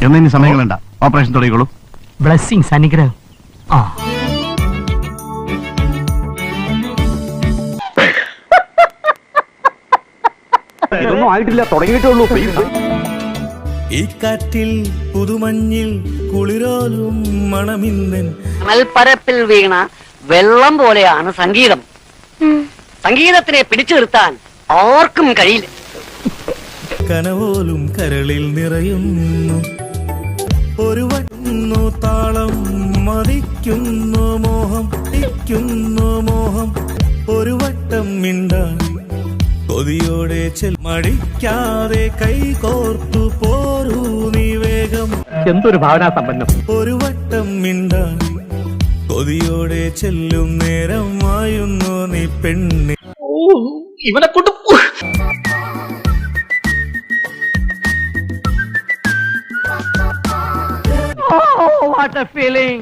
എന്നതിന് സമയം കളണ്ട, operation തുടങ്ങിക്കോളൂ. Blessings, അനുഗ്രഹം. ആ ഇതൊന്നും ആയിട്ടില്ല, തുടങ്ങിയിട്ടുള്ളൂ. ഈ കാറ്റിൽ പുതുമഞ്ഞിൽ കുളിരോലും മണമിന്നൻ മൽപ്പരപ്പിൽ വീണ വെള്ളം പോലെയാണ് സംഗീതം. സംഗീതത്തിനെ പിടിച്ചു നിർത്താൻ ആർക്കും കഴിയില്ല. കനവോലും കരളിൽ നിറയുന്നു, ഒരു വണ്ണു താളം മതിക്കുന്നു മോഹം, മോഹം ഒരു വട്ടം മിണ്ടാൻ കൊതിയോടെ മടിക്കാതെ കൈകോർത്തു പോരൂ നീ വേഗം. എന്തൊരു ഭാവനാ സമ്പന്നം. ഒരു വട്ടം മിണ്ടാൻ കൊതിയോടെ ചെല്ലും നേരം വായുന്നു നീ പെണ്ണി. ഇവനെ കൊണ്ട് what a feeling.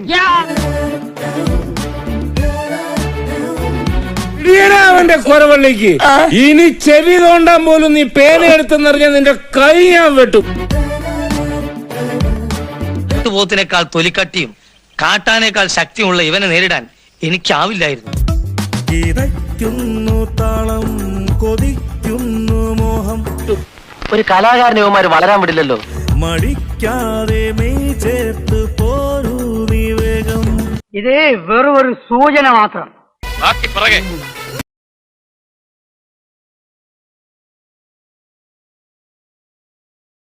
അവന്റെ കൊരവള്ളിക്ക് ഇനി ചെവി തോണ്ടാൻ പോലും നീ പേനയെടുത്തെന്നറിഞ്ഞ നിന്റെ കൈ ഞാൻ വെട്ടും. പോത്തിനേക്കാൾ തൊലിക്കട്ടിയും കാട്ടാനേക്കാൾ ശക്തിയുള്ള ഇവനെ നേരിടാൻ എനിക്കാവില്ലായിരുന്നു. ഇതയ്ക്കുന്നു താളം കൊതിക്കുന്നു മോഹം, ഒരു കലാകാരനെ ഇവന്മാര് വളരാൻ വിടില്ലല്ലോ. മടിക്കാതെ മെയ് ചേർത്ത് പോരൂ നീ വേഗം. ഇത് വെറും ഒരു സൂചന മാത്രം. ബാക്കി പിറകെ